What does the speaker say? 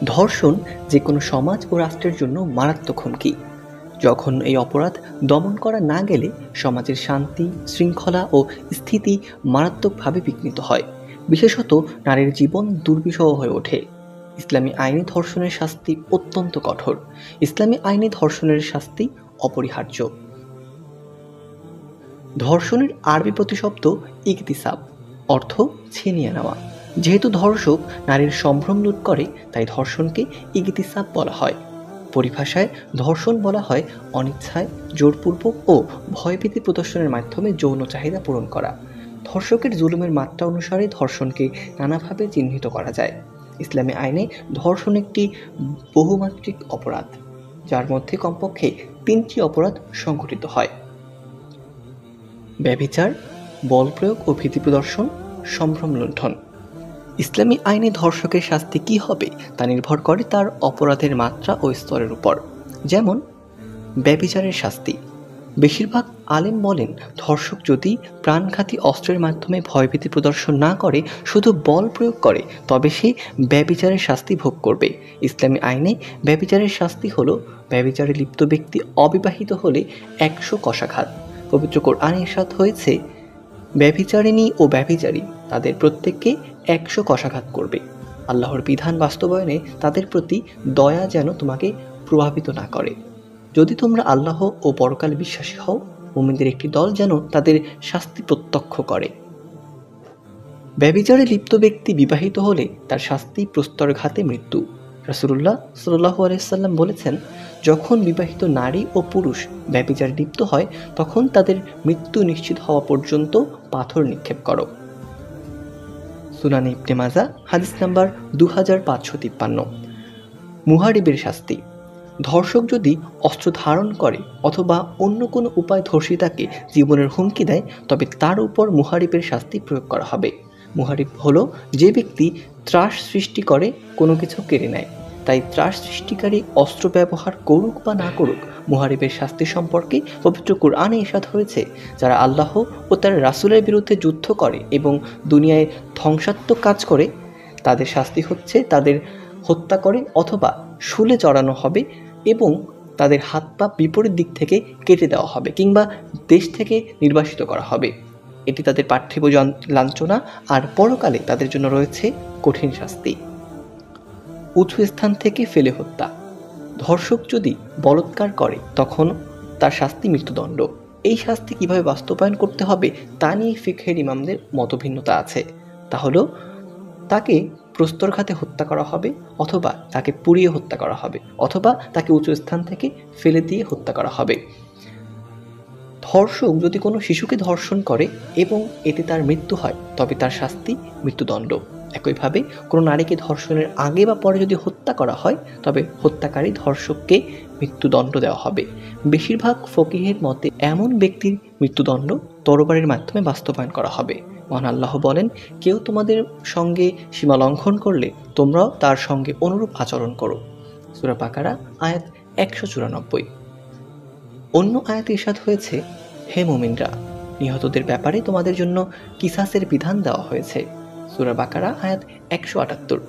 ধর্ষণ যে কোনো সমাজ ও রাষ্ট্রের জন্য মারাত্মক হুমকি। যখন এই অপরাধ দমন করা না গেলে সমাজের শান্তি, শৃঙ্খলা ও স্থিতি মারাত্মকভাবে বিঘ্নিত হয়। বিশেষত নারীর জীবন দুর্বিষহ হয়ে ওঠে। ইসলামী আইনে ধর্ষণের শাস্তি অত্যন্ত কঠোর। ইসলামী আইনে ধর্ষণের শাস্তি অপরিহার্য। ধর্ষণের আরবি প্রতিশব্দ ইগতিসাব, অর্থ ছিনিয়ে নেওয়া। যেহেতু ধর্ষক নারীর সম্ভ্রম লুট করে, তাই ধর্ষণকে ইগতিসাব বলা হয়। পরিভাষায় ধর্ষণ বলা হয় অনিচ্ছায়, জোরপূর্বক ও ভয়ভীতি প্রদর্শনের মাধ্যমে যৌন চাহিদা পূরণ করা। ধর্ষকের জুলুমের মাত্রা অনুসারে ধর্ষণকে নানাভাবে চিহ্নিত করা যায়। ইসলামী আইনে ধর্ষণ একটি বহুমাত্রিক অপরাধ, যার মধ্যে কমপক্ষে 3টি অপরাধ সংঘটিত হয়: ব্যভিচার, বল প্রয়োগ ও ভীতি প্রদর্শন, সম্ভ্রম লুণ্ঠন। ইসলামী আইনে ধর্ষকের শাস্তি কী হবে তা নির্ভর করে তার অপরাধের মাত্রা ও স্তরের উপর। যেমন ব্যভিচারের শাস্তি, বেশিরভাগ আলেম বলেন ধর্ষক যদি প্রাণঘাতী অস্ত্রের মাধ্যমে ভয়ভীতি প্রদর্শন না করে, শুধু বল প্রয়োগ করে, তবে সে ব্যভিচারের শাস্তি ভোগ করবে। ইসলামী আইনে ব্যভিচারের শাস্তি হলো ব্যভিচারে লিপ্ত ব্যক্তি অবিবাহিত হলে 100 কশাঘাত। পবিত্র কোরআনে ইরশাদ হয়েছে, ব্যভিচারিণী ও ব্যভিচারী তাদের প্রত্যেককে 100 কশাঘাত করবে। আল্লাহর বিধান বাস্তবায়নে তাদের প্রতি দয়া যেন তোমাকে প্রভাবিত না করে। যদি তোমরা আল্লাহ ও পরকালে বিশ্বাসী হও, মুমিনদের একটি দল যেন তাদের শাস্তি প্রত্যক্ষ করে। ব্যভিচারে লিপ্ত ব্যক্তি বিবাহিত হলে তার শাস্তি প্রস্তরঘাতে মৃত্যু। রাসূলুল্লাহ সাল্লাল্লাহু আলাইহি সাল্লাম বলেছেন, যখন বিবাহিত নারী ও পুরুষ ব্যভিচারে লিপ্ত হয়, তখন তাদের মৃত্যু নিশ্চিত হওয়া পর্যন্ত পাথর নিক্ষেপ করো। সুনান ইবনে মাজাহ, হাদিস নাম্বার 2553। মুহারিবের শাস্তি, ধর্ষক যদি অস্ত্র ধারণ করে অথবা অন্য কোনো উপায় ধর্ষিতাকে জীবনের হুমকি দেয়, তবে তার উপর মুহারিবের শাস্তি প্রয়োগ করা হবে। মুহারিব হলো যে ব্যক্তি ত্রাস সৃষ্টি করে কোনো কিছু কেড়ে নেয়। তাই ত্রাস সৃষ্টিকারী অস্ত্র ব্যবহার করুক বা না করুক, মুহারিবের শাস্তি সম্পর্কে পবিত্র কুরআনে ইরশাদ হয়েছে, যারা আল্লাহ ও তার রাসূলের বিরুদ্ধে যুদ্ধ করে এবং দুনিয়ায় ধ্বংসাত্মক কাজ করে, তাদের শাস্তি হচ্ছে তাদের হত্যা করে অথবা শুলে চড়ানো হবে এবং তাদের হাত পা বিপরীত দিক থেকে কেটে দেওয়া হবে কিংবা দেশ থেকে নির্বাসিত করা হবে। এটি তাদের পার্থিব লাঞ্ছনা, আর পরকালে তাদের জন্য রয়েছে কঠিন শাস্তি। উঁচু স্থান থেকে ফেলে হত্যা, ধর্ষক যদি বলাৎকার করে তখন তার শাস্তি মৃত্যুদণ্ড। এই শাস্তি কিভাবে বাস্তবায়ন করতে হবে তা নিয়ে ফিকহের ইমামদের মতভিন্নতা আছে। তা হলো, তাকে প্রস্তরঘাতে হত্যা করা হবে, অথবা তাকে পুড়িয়ে হত্যা করা হবে, অথবা তাকে উঁচু স্থান থেকে ফেলে দিয়ে হত্যা করা হবে। ধর্ষক যদি কোনো শিশুকে ধর্ষণ করে এবং এতে তার মৃত্যু হয়, তবে তার শাস্তি মৃত্যুদণ্ড। একইভাবে কোনো নারীকে ধর্ষণের আগে বা পরে যদি হত্যা করা হয়, তবে হত্যাকারী ধর্ষককে মৃত্যুদণ্ড দেওয়া হবে। বেশিরভাগ ফকিহের মতে এমন ব্যক্তির মৃত্যুদণ্ড তরবারির মাধ্যমে বাস্তবায়ন করা হবে। মহান আল্লাহ বলেন, কেউ তোমাদের সঙ্গে সীমা লঙ্ঘন করলে তোমরাও তার সঙ্গে অনুরূপ আচরণ করো। সূরা বাকারা, আয়াত 194। অন্য আয়াতে ইরশাদ হয়েছে, হে মুমিনরা, নিহতদের ব্যাপারে তোমাদের জন্য কিসাসের বিধান দেওয়া হয়েছে। সূরা বাকারা, আয়াত 178।